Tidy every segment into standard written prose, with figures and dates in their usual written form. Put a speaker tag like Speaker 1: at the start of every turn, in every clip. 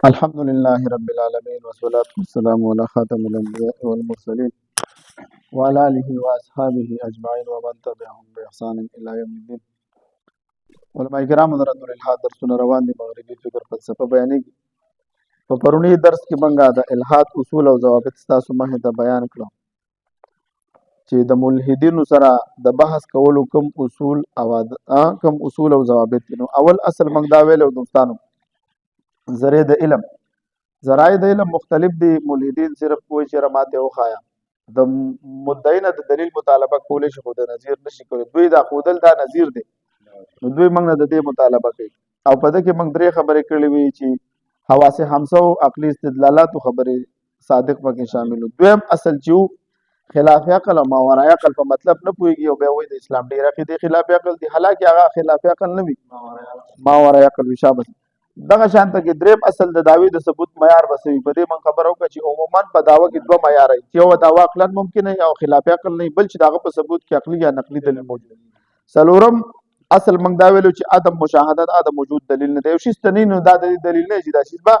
Speaker 1: الحمد لله رب العالمين والصلاة والسلام على خاتم الأنبياء والمرسلين وعلى آله وأصحابه أجمعين ومن تبعهم بإحسان إلى يوم الدين. علماء کرام حضرات الالحاد درسونه روان دي. مغربي فکر فلسفه بیانېږي. په پرونی درس کې موږ د الحاد اصول او ضوابط ستاسو مخې ته بیان کړو چې د ملحدینو سره د بحث کولو کوم اصول او ضوابط دي. نو اول اصل موږ دا ویلو دوستانو، ذریعه د علم، ذرایع د علم مختلف دي. ملحدین صرف کوئی چې رماته وخایا د مدعی نه د دلیل مطالبه کولی شي، خو د نظیر نشي کولی. دوی دا خودل دا نظیر دی، نو دوی موږ نه د دې مطالبه کوي. او په دې کې موږ درې خبرې کړې وي چې حواس خمسه او عقلي استدلالات او خبرې صادق پکې شامل وو. دویم اصل چې خلاف عقل او ماورای عقل په مطلب نه پوهیږي او بیا وایي د اسلام ډېر عقیدې خلاف عقل دي، حالانکه هغه خلاف عقل نه وي، ماورای عقل وي. شابه دغه شانته کې دریم اصل د دعوی د ثبوت معیار بسوي. په دې من خبره وکړه چې عموما په دعوه کې دوه معیار دي، یو دعوه عقلا ممکن او خلاف عقل نه، بل چې دغه په ثبوت کې عقلي یا نقلي دلیل موجود. څلورم اصل موږ دا ویلو چې عدم مشاهدت عدم وجود دلیل نه دی، یو شی ستنین نو دا د دلیل نه چې دا شی به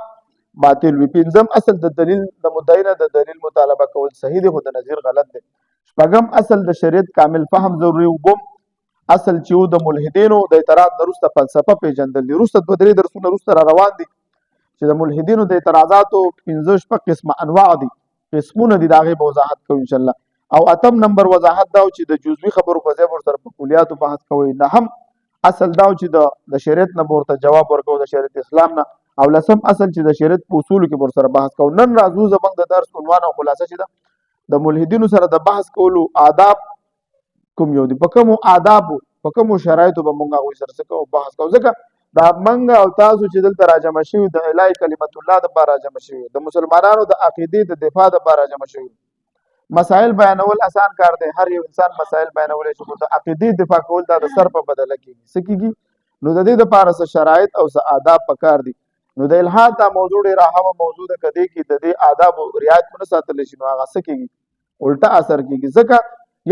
Speaker 1: باطل وي. پنځم اصل د دلیل د مدعی نه د دلیل مطالبه کول صحیح دی، خو د نظیر غلط دی. شپږم اصل د شریعت کامل فهم ضروري. وګم اصل چې د ملحدینو د اعتراض نه وروسته فلسفه پیژندل دي. وروسته دوه درې درسونه وروسته را روان دي چې د ملحدینو د اعتراضاتو پنځه شپږ قسمه انواع دي، قسمونه دي، د هغې به وضاحت کوو انشاءالله. او اتم نمبر وضاحت دا چې د جزوي خبرو په ځای ورسره په کلیاتو بحث کوئ. نهم اصل دا چې د شریعت نه ورته جواب ورکوو، د شریعت اسلام نه. او لسم اصل چې د شریعت په اصولو کې ورسره بحث کوو. نن راځو زموږ د درس عنوان او خلاصه چې ده د ملحدینو سره د بحث کولو آداب کوم یو دي، په کومو آدابو په کومو شرایطو به موږ هغوی سره څه کوو بحث کوو. ځکه دا موږ او تاسو چې دلته راجمع شوي د اعلی کلمت الله دپاره راجمع شوي، د مسلمانانو د عقیدې د دفاع دپاره راجمع شوي. مسائل بیانول اسان کار دی، هر یو انسان مسائل بیانولی شي، خو د عقیدې دفاع کول دا د سر په بدله کېږي. څه کېږي؟ نو د دې دپاره څه شرایط او څه آداب پکار دي. نو د الحاد دا موضوع ډېره اهمه موضوع ده. که دې کې د دې آدابو رعایت ونه ساتلی شي نو هغه څه کېږي؟ الټه اثر کېږي. ځکه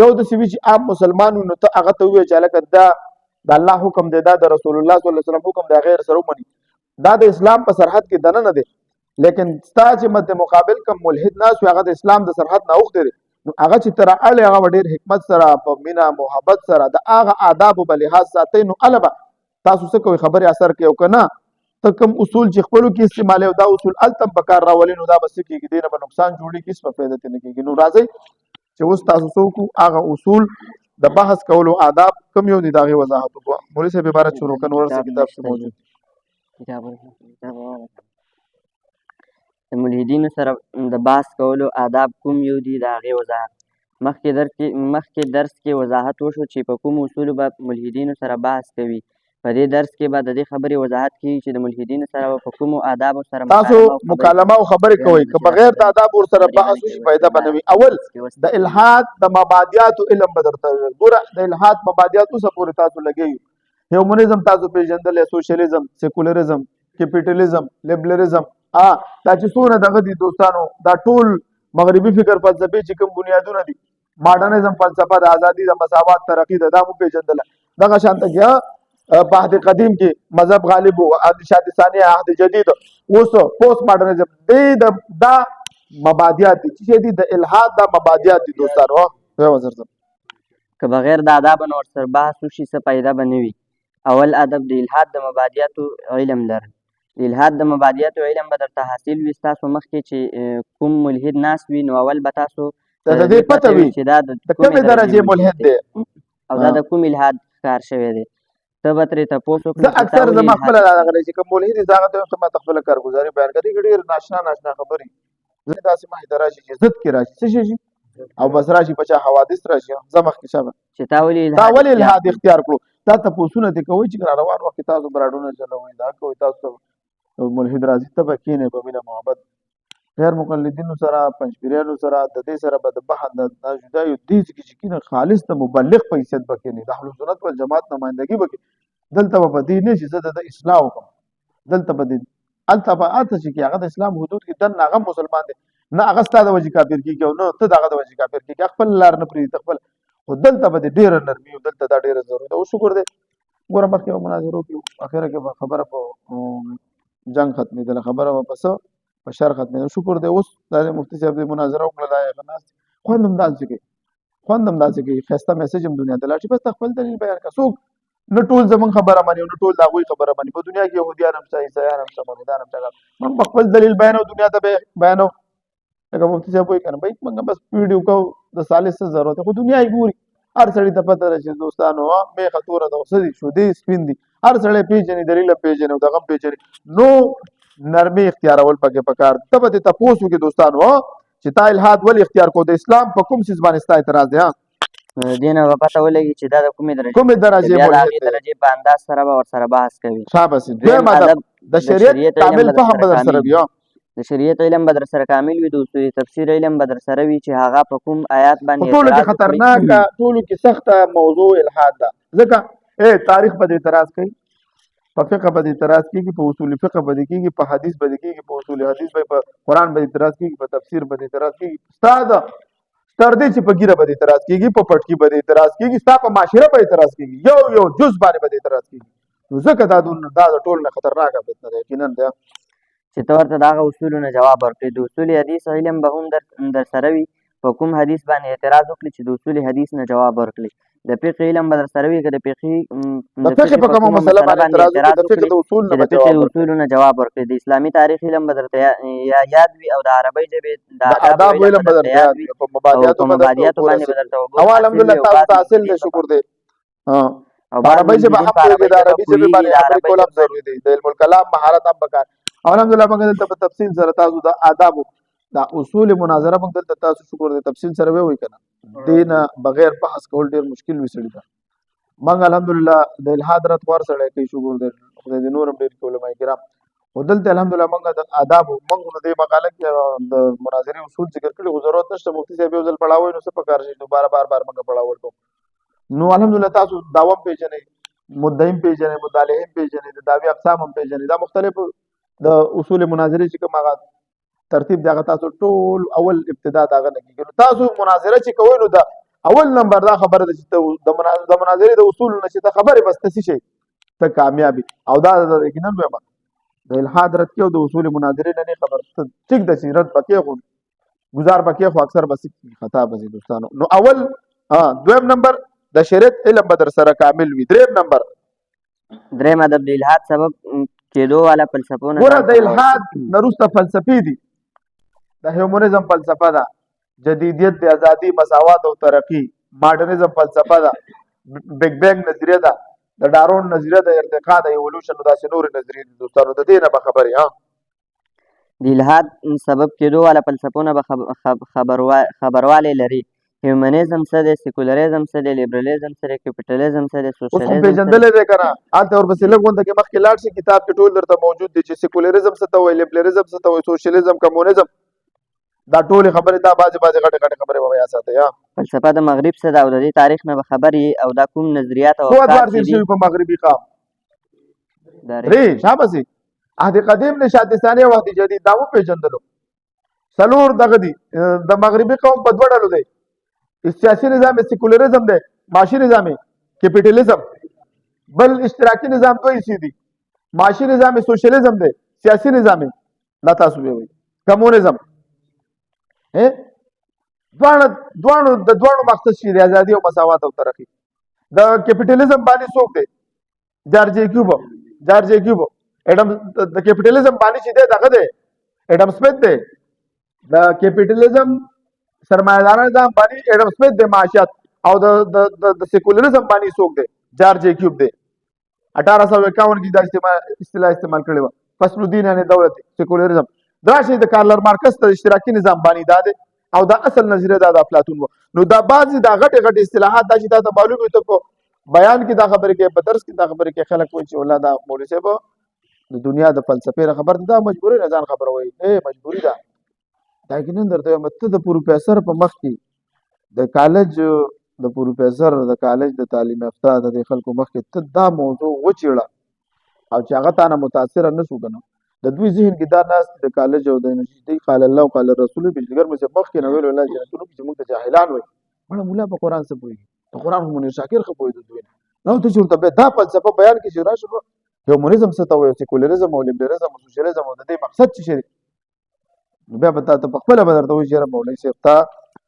Speaker 1: یو داسې وي چې عام مسلمان وي، نو ته هغه ته ووایې چې هلکه دا د الله حکم دی، دا د رسول الله صلی الله علیه وسلم حکم دی، غیر سره ومني، دا د اسلام په سرحد کې دننه دی. لیکن ستا چې مد مقابل کم ملحد ناست وي، هغه د اسلام د سرحد نه اوښتی دی، نو هغه چې ته رااړې هغه به ډېر حکمت سره په مینه محبت سره د هغه آدابو به لحاظ ساتئ. نو هله به تاسو څه کوئ، خبرې اثر کوي. او که نه ته کوم اصول چې خپلو کې استعمالوي او دا اصول هلته هم په کار راولي، نو دا به څه کېږي؟ دې نه به نقصان جوړېږي، هېڅ به فایده ترې نه کېږي. نو راځئ چې اوس تاسو څه وکړو، هغه اصول د بحث کولو آداب کوم یو دي د هغې وضاحت وکړو. مولوي صاحب عبارت شروع کړه، ورسره کتاب څه موجود
Speaker 2: د ملحدینو سره د بحث کولو آداب کوم یو دي د هغې وضاحت. مخکې درس کې وضاحت وشو چې په کومو اصولو به ملحدینو سره بحث کوي. په دې درس کې به د دې خبرې وضاحت کېږي چې د ملحدینو سره په کومو آدابو سره
Speaker 1: تاسو مکالمه او خبرې کوئ. که بغیر د آدابو ورسره بحث وشي فایده به نه وي. اول د الحاد د مبادیاتو علم به درته وویل. ګوره د الحاد مبادیات اوسه پورې تاسو لګوي. هیومنزم تاسو پېژندلی، سوشلیزم، سیکولریزم، کیپیټلیزم، لیبرلیزم، دا چې څونه دغه دي دوستانو، دا ټول مغربي فکر فلسفې چې کوم بنیادونه دي، ماډرنزم فلسفه د ازادي د مساوات ترقي ده، دا مو پېژندله. دغه شانته کې په عهد قدیم کې مذهب غالب و، عهد شاهد ثانیه، عهد جدید، اوس پوسټ ماډرنزم، دا مبادیات دي چې دي د الحاد دا مبادیات دي دوستانو.
Speaker 2: که بغیر د آدابو نه ورسره بحث وشي څه فایده به نه وي. اول ادب د الحاد د مبادیاتو علم لرل. د الحاد د مبادیاتو علم به درته حاصل وي. ستاسو مخکې چې کوم ملحد ناست وي نو اول به تاسو
Speaker 1: د دې پته وي چې دا د کومې درجې ملحد دی
Speaker 2: او دا د کوم الحاد ښکار شوی دی. ته به ترې تپوس وکړې.
Speaker 1: زه اکثر زما خپله دغه دی چې کوم ملحد یې زه هغه ته وایم ته ما ته خپله کارګزاري بیان کړه. دې کې ډېر ناشنا خبرې زه داسې مخې ته راشي چې ضد کې راشي، څه شي او بس راشي په چا حوادث راشي. زه مخکې شه
Speaker 2: چې تا
Speaker 1: ولې الحاد اختیار کړو. دا تپوسونه دې کوئ چې را روان وخت کې تاسو براډونه چلوئ، دا کوئ تاسو ملحد راځي ته به کښېنئ په مینه محبت. غیر مقلدینو سره، پنجپیریانو سره، د دې سره به د بحث دا جدا یو دې چې کښېنه خالص د مبلغ په حیثیت به کښېنئ، د اهل سنت والجماعت نمایندګي به کوي. دلته به دې نه شي زه د اصلاح وکړم، دلته به هلته به هلته چې هغه د اسلام حدود کې دننه هغه مسلمان دی، نه هغه ستا د وجې کافر کېږي او نه ته د هغه د وجې کافر کېږي، خپل لار نه پرېږدي خپل. خو دلته به دې ډېره نرمي او دلته دا ډېره ضروري ده. او شکر دی ګوره مخکې به مناظرو کې اخره کې به خبره په جنگ ختمېدله خبره به په څه په شر ختمېدله. شکر دی اوس دا د مفتي صاحب د مناظره وکړه دا هغه ناست خوند هم داسې کوي ښایسته میسج هم دنیا ته لاړ شي. بس ته خپل دلیل بیان کړه. څوک نه ټول زمونږ خبره مني او نه ټول د هغوی خبره مني. په دنیا کې یهودیان هم شته، عیسایان هم شته، مریدان هم شته. موږ په خپل دلیل بیانو، دنیا ته به بیانو. لکه مفتي صاحب وایي که نه بھائی موږ بس ویډیو کوو د ثالث څه ضرورت دی، خو دنیا یې ګوري. هر سړي ته پته ده چې دوستانو میخه توره ده او څه دي شودې سپین دي. هر سړی پېژني، دلیل هم پېژني او دغه هم پېژني. نو نرمي اختیارول پکې پکار. ته به دې تپوس وکړې دوستانو چې تا الحاد ولې اختیار کړو، د اسلام په کوم څیز باندې ستا اعتراض دی؟
Speaker 2: دې نه به پته ولګي چې دا د کومې
Speaker 1: کومې درجې
Speaker 2: بیا د
Speaker 1: ملحد
Speaker 2: هغې
Speaker 1: دی.
Speaker 2: درجې په انداز سره به ورسره بحث کوي.
Speaker 1: شاباس.
Speaker 2: دویم ادب
Speaker 1: د شریعت کامل فهم به در سره وي.
Speaker 2: د شریعت علم به در سره کامل وي، د اصول تفسیر علم به در سره وي چې هغه په کوم آیات باندې
Speaker 1: ټولو کې خطرناکه، ټولو کې سخته موضوع الحاد ده. ځکه تاریخ به دې اعتراض کوي، په فقه به دې اعتراض کېږي، په اصول فقه به دې کېږي، په حدیث به دې کېږي، په اصول حدیث به، په قرآن به دې اعتراض کېږي، په تفسیر به دې اعتراض کېږي. ستا تر دې چې په ګیره به دې اعتراض کېږي، په پټکي به دې اعتراض کېږي، ستا په معاشره به اعتراض کېږي، یو جز باندې به دې اعتراض کېږي. نو ځکه دا د ټول نه خطرناکه فتنه ده یقینا ده
Speaker 2: چې ته ورته د هغه اصولو نه جواب ورکړې. د اصول حدیث علم به هم در سره وي، په کوم حدیث باندې اعتراض وکړي چې د اصول حدیث نه جواب ورکړي. د فقه علم به در سره وي که د
Speaker 1: فقه په کومه مسله باندې اعتراض وکړي، د فقه د
Speaker 2: اصولو نه جواب ورکړي. د اسلامي تاریخ علم به درته یاد وي او د عربۍ ژبې د
Speaker 1: آداب علم به درته یاد وي، په مبادیاتو
Speaker 2: باندې به درته
Speaker 1: او الحمدلله تاسو تحصیل دی، شکر دی. او عربۍ ژبه هم پوهېږي، د عربي ژبې باندې خبرې کول هم ضروري دی، د علم الکلام مهارت هم پکار. او الحمدلله موږ دلته په تفصیل سره تاسو د آدابو دا اصول مناظره موږ دلته تاسو شکر دی تفصیل سره وی که نه، دې نه بغیر بحث کول ډېر مشکل وي سړي ته. موږ الحمدلله د الحاد رد غوره سړی کوي، شکر دی خدای دې نور هم ډېر کړي علما کرام. خو دلته الحمدلله موږ د آدابو موږ نو دې مقاله کې د مناظرې اصول ذکر کړي، خو ضرورت نشته مفتي صاحب یو ځل پړاوی نو څه پکار شي دوباره بار موږ پړاو ورکړو. نو الحمدلله تاسو داوم پیژنئ، مدعیم پیژنئ، مدعلهم پیژنئ، د دعوی اقسام هم پیژنئ. دا مختلف د اصول مناظرې چې کوم هغه ترتیب دی هغه تاسو ټول اول ابتدا د هغه نه کېږي. تاسو مناظره چې کوئ نو د اول نمبر دا خبره ده چې د مناظرې د اصولو نه چې ته خبرې بس ته څه شئ ته کامیابي. او دا یقینا وایم د الحاد رد کې او د اصول مناظرې نه نه خبر ټیک ده چې رد پکې خو گزار پکې خو اکثر بس خطا بزي دوستانو. نو اول دویم نمبر د شریعت علم به در سره کامل وي. دریم
Speaker 2: ادب د الحاد سبب کېدو والا فلسفونه
Speaker 1: ګوره د الحاد نه وروسته فلسفې دي، د هیومنزم فلسفه ده، جدیدیت د ازادي مساوات او ترقی، ماډرنزم فلسفه ده، بیگ بینګ نظریه ده، د ډارون نظریه د ارتقا د ایولوشن او داسې نور نظریې دي دوستانو. د دې نه به خبرې
Speaker 2: د الحاد سبب کېدو والا فلسفونه به خبروالی لري. هیومنزم څه دی، سیکولریزم څه دی، لیبرالیزم څه دی، کیپیټالیزم څه دی،
Speaker 1: سوشلیزم پیژندل دی که نه هلته ورپسې لږ غونډه کې مخکې لاړ شي کتاب کې ټول درته موجود دي چې سیکولریزم څه ته وایي، لیبرالیزم څه ته وایي، سوشلیزم، کمونیزم، دا ټولې خبرې دا بعضې غټې خبرې به یاد ساتئ.
Speaker 2: فلسفه د مغرب څه ده او د دې تاریخ نه به خبر یې او دا کوم نظریات او
Speaker 1: څو ادوار تېر شوي په مغربي قام درې شاباسي عهد قدیم نه شاهد ثاني او عهد جدید دا وپېژندلو. څلور دغه دي د مغربي قوم په دوه ډلو دی، سیاسي نظام سیکولریزم دی، معاشي نظام کیپیټالیزم، بل اشتراکي نظام دوه حصې دي، معاشي نظام سوشلیزم دی، سیاسي نظام دا تاسو وایي کمونیزم. دواړو مقصد شي د ازادي او مساوات او ترقی. د کیپیټالیزم باندې څوک دی؟ جارج کیوبو. اډم د کیپیټالیزم باندې چې دی دغه دی اډم سمیت دی. د کیپیټالیزم سرمایه‌دارانه نظام باندې اډم سمیت دی معاشیات، او د سیکولریزم باندې څوک دی؟ جارج کیوب دی. 1851 کې دا اصطلاح استعمال کړې وه، فصل الدین یعنی دولت سیکولریزم. دا شی د کارل مارکس د اشتراکي نظام باندې دا دی او دا اصل نظریه دا د افلاطون و. نو دا بعضې دا غټې اصطلاحات دا چې تا ته معلوم وي ته په بیان کې دا خبرې کوي، په درس کې دا خبرې کوي، خلک وایي چې والله دا مولوي صاحب د دنیا د فلسفې نه خبر دا مجبوري نه ځان خبره وایي مجبوري ده. دا یقینا درته وایم ته د پروفیسر په مخ کې د کالج د پروفیسر د کالج د تعلیم یافته د خلکو مخ کې ته دا موضوع وچېړه او چې هغه تا نه متاثره نه شو که نه د دوی ذهن کې دا ناست د کالج او د یونیورسټۍ قال الله او قال رسول بجلګر مې مخکې نه ویل والله جنتونو کې چې موږ ته جاهلان وایي مړه مولا په قرآن څه پوهېږي، په قرآن خو منیر شاکر ښه پوهېده دوی نه ته چې ورته دا فلسفه بیان کړي چې راشه کمونیزم څه ته وایي، سیکولریزم او لیبرلیزم او سوشلیزم او د دې مقصد څه شي دی؟ بیا به تا ته په خپله به درته وایي چې یاره مولوي صاحب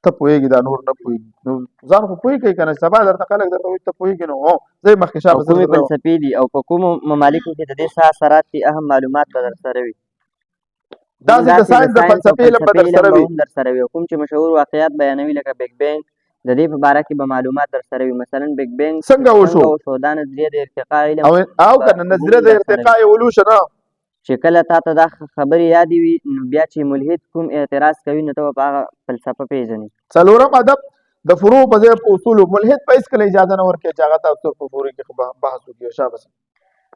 Speaker 1: ته پوهېږي دا نور نه پوهېږي. نو ځان خو پوهې کوي که نه، سبا درته خلک درته وایي ته پوهېږي نو زه یې مخکې شا
Speaker 2: او کومې فلسفې دي او په کومو ممالکو کې د دې څه اثرات دي اهم معلومات به در سره وي.
Speaker 1: داسې د ساینس د فلسفې علم به در سره وي.
Speaker 2: در سره وي او کوم چې مشهور واقعیات بیانوي لکه بیګ بینګ د دې په باره کې به معلومات در سره وي. مثلا بیګ بینګ
Speaker 1: څنګه وشو
Speaker 2: دا نظریه د ارتقا علم
Speaker 1: او که نه نظریه د ارتقا ایولوشن
Speaker 2: چې کله تا ته دا خبرې یادې وي نو بیا چې ملحد کوم اعتراض کوي نو ته به په هغه فلسفه پېژنې.
Speaker 1: څلورم ادب د فروع په ځای په اصولو ملحد په هېڅ کله اجازه نه ورکوي چې هغه تاسو په فروع کې بحث وکړي. شابه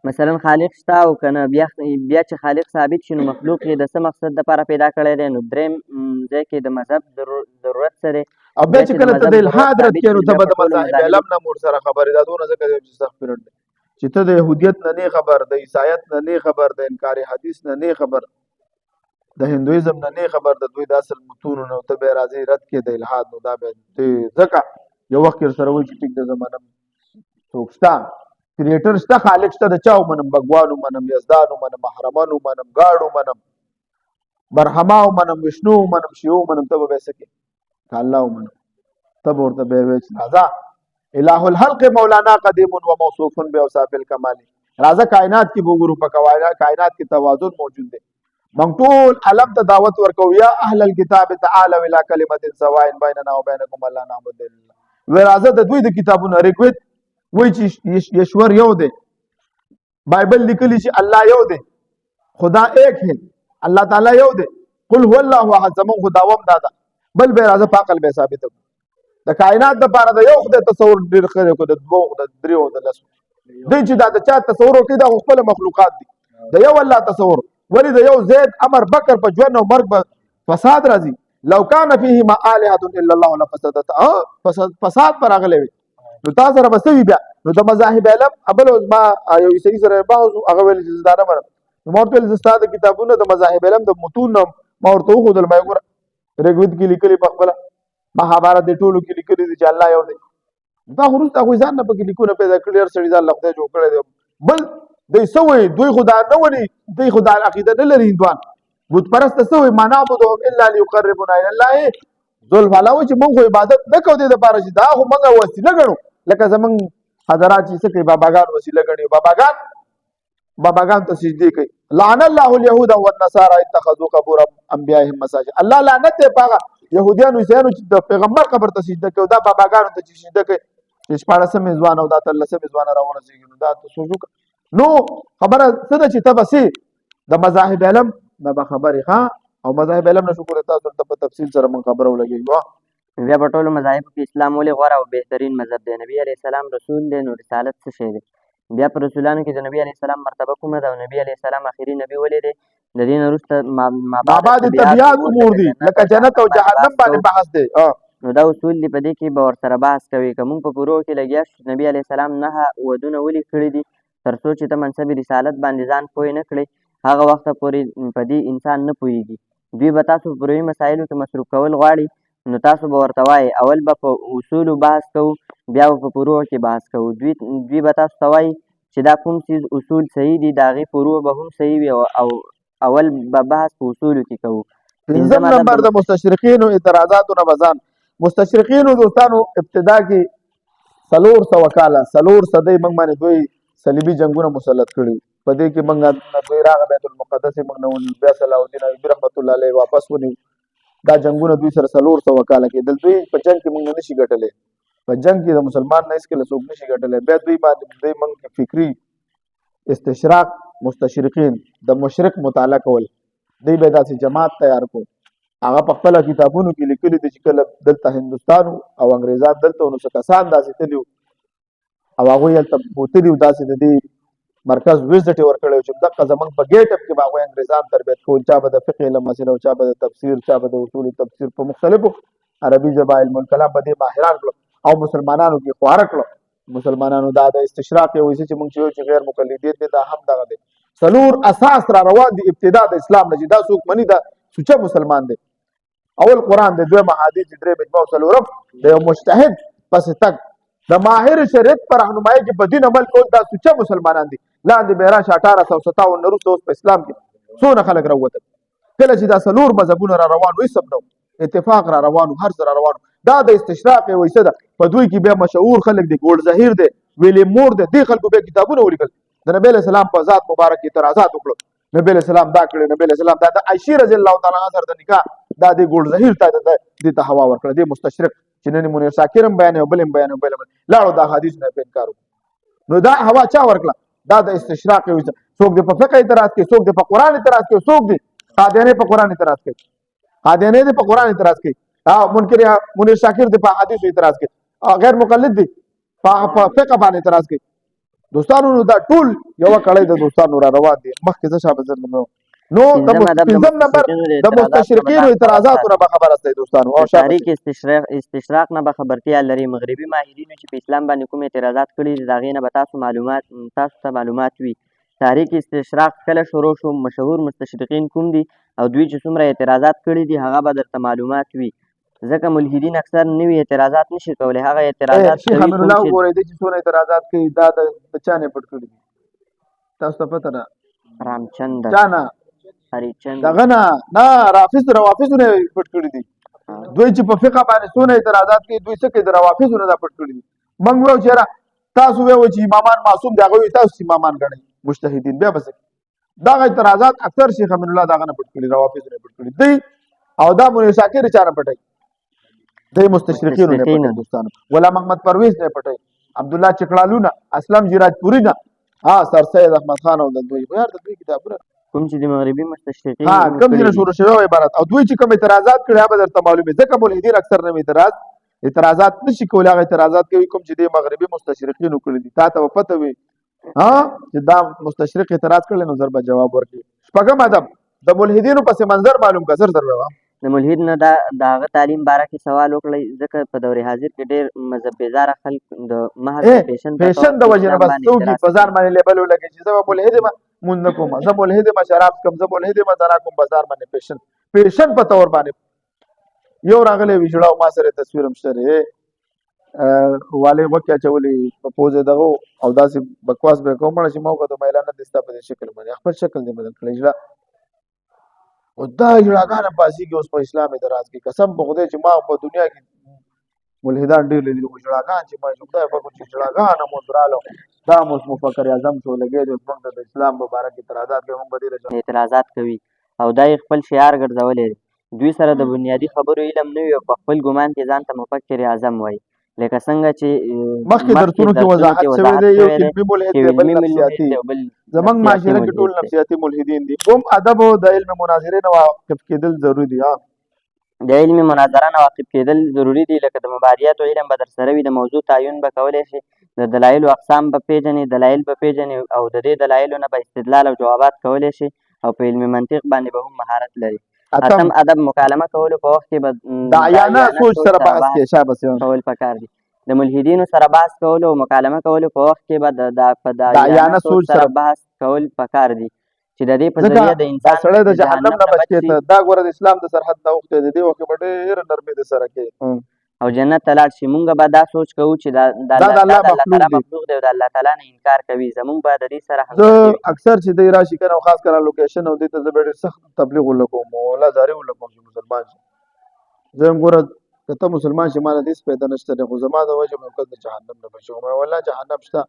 Speaker 2: مثلا خالق شته او که نه بیا چې خالق ثابت شي نو مخلوق یې د څه مقصد دپاره پیدا کړی دی. نو درېیم ځای کې د مذهب ضرورت څه دی.
Speaker 1: او بیا چې کله ته د الحاد رد کړې نو ته به د مذاهب علم نه مور سره خبرې دا دونه ځکه دی چې سخت پیریډ دی چې ته د یهودیت نه نه خبر، د عیسایت نه نه خبر، د انکار حدیث نه نه خبر، د هندویزم نه نه خبر، د دوی د اصل متونو نه ته به راځي رد کې د الحاد. نو دا به ځکه یو وخت سره وایي چې ټیک د زمانه څوک شته کریټر شته خالق شته د چا ومنم بګوان ومنم یزدان ومنم محرمن ومنم ګاډ ومنم برهما ومنم وشنو ومنم شیو ومنم ته به څه کې الله ومنم ته به ورته به وایي چې راځه الہ الخلق مولانا قدیم و موصوف باوصاف الکمال. راځه کائنات کې وګورو په کائنات کې توازن موجود دی. موږ ټول علم ته دعوت ورکو یا اهل الكتاب تعالوا الى کلمه سواء بیننا وبینکم الا نعبد الا الله. و راځه د دوی د کتابونو ریکویت وایي چې یشور یو دی، بایبل لیکلی چې الله یو دی، خدا ایک ہے، الله تعالی یو دی، قل هو الله احد. زمون خداوم دادا بل به راځه په عقل به ثابت کو د کائنات د پاره د یو خدای تصور ډیر خره کو د دوه د دریو د لس دوی چې دا د چا تصور کوي دا خپل مخلوقات دي. د یو الله تصور ولی د یو زید امر بکر په ژوند او مرګ فساد راځي. لو کان فیهما آلهة الا الله لفسدتا فساد پر اغلی وي. نو تاسو سره بسوي بیا نو د مذاهب علم ابل ما یو عیسائی سره بعض هغه ویل چې زدانه مر نو مرتل زستاد کتابونه د مذاهب علم د متون ما ورته خو دل ما ګور رګوت کې لیکلي په خپل مهابارت د ټولو کې لیکلي دي چې الله یو دی. دا خروج تا خو ځان نه پکې لیکونه پیدا کړی هر سړي ځان لخته جوړ کړی دی. بل دوی سوې دوی خدا نه ونی دوی خدا عقیده نه لري هندوان بت پرست سوې معنا بودهم الا ليقربنا الى الله ذل فلاو چې موږ عبادت نه کوو د لپاره چې دا خو موږ وسیله ګڼو لکه زمون حضرات چې څه کوي باباګان وسیله ګڼي. باباګان ته سجدي کوي. لعن الله اليهود والنصارى اتخذوا قبور انبيائهم مساجد. الله لعنت یې پاغه يهوديانو عیسایانو چې د پیغمبر قبر ته سجده کوي دا باباګانو ته چې سجده کوي چې شپاړسم ځوان او دا تلسم ځوان راورسېږي نو دا تاسو نو خبره څه ده چې تبسي د مذاهب علم نه به خبرې ښه او مذاهب علم نه شکر تاسو ته په تفصیل سره من خبرو لګي.
Speaker 2: بیا په ټولو مذاهبو کې اسلام ولې غوره او بهترین مذهب دی؟ نبی علیه السلام رسول دی نو رسالت څه شی دی؟ بیا په رسولانو کې د نبی علیه السلام مرتبه کومه ده او نبی علیه السلام آخري نبی ولې دی؟ د دې نه وروسته
Speaker 1: مابعد طبیعت امور دي لکه جنت او جهنم باندې بحث دی.
Speaker 2: نو دا اصول دي په دې کې به ورسره بحث کوي. که موږ په فروع کې لګیا شو نبی علیه السلام 9 ودونه ولې کړي دي تر څو چې ته منصب رسالت باندې ځان پوه نه کړې هغه وخته پورې په دې انسان نه پوهېږي. دوی به تاسو په فروعي مسایلو کې مصروف کول غواړي نو تاسو به ورته وایي اول به په اصولو بحث کوو بیا به په فروعو کې بحث کوو. دوی به تاسو ته وایي چې دا کوم څیز اصول صحیح دي د هغې فروع به هم صحیح وي او اول به بحث په اصولو کې کوو.
Speaker 1: پنځم نمبر د مستشرقینو اعتراضاتو نه بځان مستشرقینو دوستانو ابتدا کې 400 کاله 400 صدۍ موږ باندې دوی صلیبي جنګونه مسلط کړي. په دې کې موږ دوی راغ بیت المقدس موږ نه ونیو بیا صلاح الدین ایوبي رحمت الله علیه واپس ونیو. دا جنګونه دوی سره 400 کاله کې دل دوی په جنګ کې موږ نه شي ګټلې. په جنګ کې د مسلمان نه هیڅ کله څوک نشي ګټلې. بیا دوی باندې دوی موږ فکری استشراق مستشرقین د مشرق مطالعه کول دوی به داسې جماعت تیار کو هغه په خپل کتابونو کې لیکلي دي چې کله دلته هندوستان او انګریزان دلته نو څه کسان داسې تللي او هغوی هلته بوتلي داسې د دې مرکز وزټ یې ورکړی چې دقه زموږ په ګیټ اپ کې به هغوی انګریزان تربیت کول چا به د فقه علم مسله او چا به د تفسیر چا به د اصول تفسیر په مختلفو عربي ژبه علم الکلام په دې ماهران کړو او مسلمانانو کې خواره کړو. مسلمانانو دا د استشراق یو څه چې موږ چې غیر مقلدین دي دا هم دغه دی 4 اساس را روان دي ابتدا د اسلام نه چې دا څوک مني دا سوچه مسلمان دی. اول قرآن دی، دویم حدیث، دریم اجماع، څلورم د یو مجتهد پس تک د ماهر شریعت پر رهنمایي کې په دین عمل کول دا سوچه مسلمانان دي. لاندې به راشه 1857 نه وروسته اوس په اسلام کې څونه خلک راووتل. کله چې دا څلور مذهبونه را روان وي سم نو اتفاق را روانو هر څه را روانو. دا د استشراق یوه حصه ده. په دوی کې بیا مشهور خلک دي ګولډ ظهیر دی ویلیم مور دی. دې خلکو بیا کتابونه ولیکل د نبی علیه السلام په ذات مبارک اعتراضات وکړو. نبی علیه السلام دا کړی نبی علیه السلام دا د عایشې رضی الله تعالی عنها سره د نکاح دا د ګولډ ظهیر ته دې ته هوا ورکړه. دې مستشرق چې نن منیر شاکر هم بیانوي او بل هم بیانوي بل لاړو دا حدیث نه په انکار وکړو. نو دا هوا چا ورکړه؟ دا د استشراق یو څوک د په فقه اعتراض کوي څوک د په قرآن اعتراض کوي څوک د قادیانې په قرآن اعتراض کوي قادیانې د په قرآن اعتراض کوي منکر منیر شاکر د په حدیث اعتراض کوي غیر مقلد دي په فقه باندې اعتراض کوي. دوستانو نو دا ټول یو کړی د دوستانو را روان دي. مخکې څه شابه زر نو پنځم نمبر د مستشرقینو اعتراضاتو نه به خبر استئ دوستانو. او
Speaker 2: تاریخ استشراق نه به خبرتیا لري. مغربي ماهرینو چې په اسلام باندې کوم اعتراضات کړي دي د هغې نه به تاسو ته معلومات وي. تاریخ استشراق کله شروع شو، مشهور مستشرقین کوم دي او دوی چې څومره اعتراضات کړي دي هغه به درته معلومات وي. ځکه ملحدین اکثر نوي اعتراضات نشي کولی. هغه اعتراضات
Speaker 1: شیخ امیر الله وګورئ دی چې څونه اعتراضات کوي دا د چا نه پټ کړي دي تاسو ته پته ده؟
Speaker 2: رامچند
Speaker 1: چا نه
Speaker 2: هریچند
Speaker 1: دغه نه روافظو نه پټ کړي دي. دوی چې په فقه باندې څونه اعتراضات کوي دوی څه کوي د روافظو نه دا پټ کړي دي. موږ وایو چې تاسو وایو چې امامان معصوم دي هغه وایي تاسو امامان ګڼئ مجتهدین. بیا بس دغه اعتراضات اکثر شیخ امین الله دغه نه پټ کړي روافظو نه پټ کړي دی او دا منیر شاکر چا نه پټوي دی مستشرقینو نه پټوي دوستانو. غلام محمد پرویز نه پټوي عبد الله چکړالو نه اسلم جراج پوری نه سر سید احمد خان او د دوی یار د دوی کتابونه
Speaker 2: کوم چې د مغربي مستشرقین
Speaker 1: کوم چې شروع شوی عبارت او دوی چې کوم اعتراضات کړي هغه درته معلومه. ځکه ملحدین اکثر نه اعتراضات نشي کولی. هغه اعتراضات کوي کوم چې د مغربي مستشرقینو کړي دي. تا ته پته وي چې دا مستشرق اعتراض کړي نو ضرب جواب ورکړي. شپږم ادب د ملحدینو پس منظر معلوم کا زر زر
Speaker 2: د ملحد نه د هغه تعلیم باره کې سوال وکړئ. ځکه په دور حاضر کې ډېر مذهب بیزاره خلک د محض
Speaker 1: پیشن د وجې نه بس څوک په ځان باندې لیبل ولګي چې زه به ملحد یم مونځ نه کوم زه ملحد یم شراب کوم زه ملحد یم زنا کوم بازار باندې پیشن په طور باندې یو راغلی ویجړه ما سره تصویر هم شته والي وکیا چولې په پوزه دغه او داسې بکواس به کوم چې موګه د میلانه دستا په شکل باندې خپل شکل دې بدل کړی او دا جړاګانه پاسیږي اوس په اسلام اعتراض کې. قسم په خدای چې ما په دنیا کې ملحدان ډېر لیدلي خو جړاګان چې ما خدای په چې جړاګانه مو درالو دا مو مفکر اعظم څو لګي د موږ د اسلام مبارک اعتراضات کوي موږ به
Speaker 2: اعتراضات کوي او دا خپل شعار ګرځولې. دوی سره د بنیادي خبرو علم نه وي او په خپل ګمان کې ځان ته مفکر اعظم وایي. لکه څنګه چې
Speaker 1: مخکې درسونو کې وضاحت شوی دی یو علمي ملحد دی بل نفسیاتي. زمونږ معاشره کې ټول نفسیاتي ملحدین دي. کوم ادب او د علم مناظرې نه واقف کېدل ضروري دي.
Speaker 2: د علم مناظره نه واقف کېدل ضروري دي. لکه د مباریاتو علم به در سره وي د موضوع تعین به کولی شي د دلایلو اقسام به پېژنې دلایل به پېژنې او د دې دلایلو نه به استدلال او جوابات کولی شي او په علمي منطق باندې به هم مهارت لري. اتم ادب مکالمه کولو په وخت کې به
Speaker 1: د عیانه سوچ سره بحث کې شابه
Speaker 2: کول پکار دي. د ملحدینو سره بحث کولو او مکالمه کولو په وخت کې به د
Speaker 1: عیانه سوچ سره
Speaker 2: بحث کول پکار دي چې د دې په ذریعه د انسان
Speaker 1: سره د جهنم نه بچ کېږي. دا ګوره د اسلام د سرحد نه وخت دی وخت به ډېر نرمي د سره کې
Speaker 2: او جنت ته لاړ شي. مونږ به دا سوچ کوو چې د الله تعالی مخلوق دی او د الله تعالی نه انکار کوي. زمونږ به د دې سره
Speaker 1: زه اکثر چې دی راشي کنه خاص کر لوکیشن او دې ته زه ډېر سخت تبلیغ ولکوم مولا زاري ولکوم چې مسلمان شي. زه هم ګوره که ته مسلمان شي ماله هېڅ پیدا نشته دی خو زما د وجې مې د جهنم نه بچو مې والله جهنم شته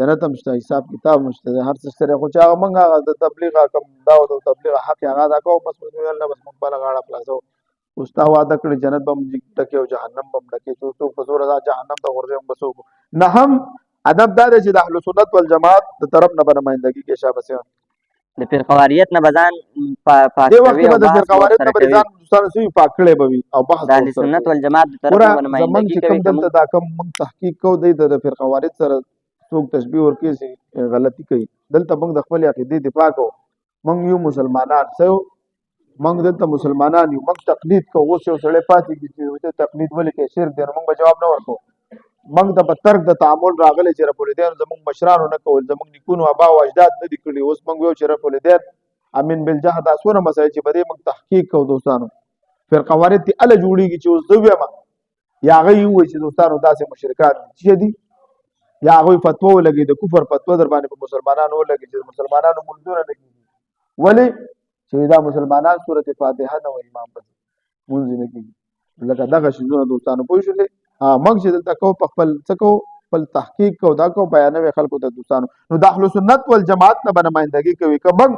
Speaker 1: جنت هم شته حساب کتاب هم شته هر څه شته خو چې هغه موږ هغه د تبلیغ کوم دعوه د تبلیغ حق هغه ادا کوو بس موږ ویل نه بس موږ بله غاړه خلاصو. اوس تا وعده کړې جنت به هم ډکې او جهنم به هم ډکې څوک په زوره دا جهنم ته غورځوي بس وکړو. نهم ادب دا دی چې د اهل سنت والجماعت د طرف نه به نمایندګي کې شابه شي.
Speaker 2: د فرقواریت نه به ځان پاک کوي او
Speaker 1: د فرقواریت نه به ځان دوستانو سوي پاک کړی به وي او بحث
Speaker 2: د اهل سنت والجماعت د طرف نه نمایندګي کوي.
Speaker 1: دلته دا کوم موږ تحقیق کوو دی د فرقواریت سره څوک تشبیه ورکوي چې غلطي کوي. دلته موږ د خپلې عقیدې دفاع کوو. موږ یو مسلمانان څه یو موږ دلته مسلمانان یو موږ تقلید کوو. اوس یو سړی پاتې کېږي چې تقلید ولې کوي شرک دی نو موږ به جواب نه ورکوو. موږ ته په ترک د تعامل راغلی چې رفالدین زموږ مشرانو نه کول زموږ نیکونو ابا او اجداد نه دي کړي. اوس موږ ویو چې رفالدین امین بالجهل دا څونه مسایل چې په دې موږ تحقیق کوو دوستانو. فرقه وارد دې اله جوړېږي چې اوس زه ویم یا هغه وایي چې دوستانو داسې مشرکان چې دي یا هغوی فتوا ولګي د کفر فتوا در باندې په مسلمانانو ولګي چې مسلمانانو منځونه نه کېږي ولې چې دا مسلمانان سورت فاتحه نه وایي امام پسې مونځ نه کېږي لکه دغه شیزونه دوستانو پوه شولې موږ چې دلته کوو په خپل څه کوو خپل تحقیق کوو دا کوو بیانوي خلکو ته دوستانو نو د اهل سنت والجماعت نه به نمایندګي کوي که موږ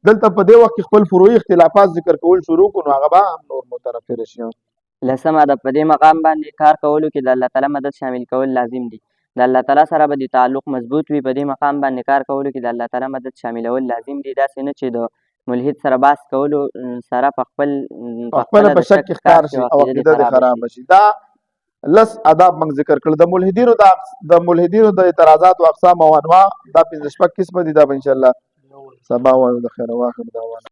Speaker 1: دلته په دې وخت کې خپل فروعي اختلافات ذکر کول شروع کړو نو هغه به هم نور مترفع شي.
Speaker 2: لسمه ده په دې مقام باندې کار کولو کې د الله تعالی مدد شامل کول لازم دي. د الله تعالی سره به د تعلق مضبوط وي. په دې مقام باندې کار کولو کې د الله تعالی مدد شاملول لازم دي. داسې نه چې د ملحد سره بحث کولو سره په خپله
Speaker 1: په شک کې ښکار شي او عقیده دې خرابه شي. دا لس آداب موږ ذکر کړل. د ملحدینو د اعتراضات او اقسام او انواع دا 15 قسمه دي. دا به انشاءالله سبا وایو. د خیر واخر دعوانا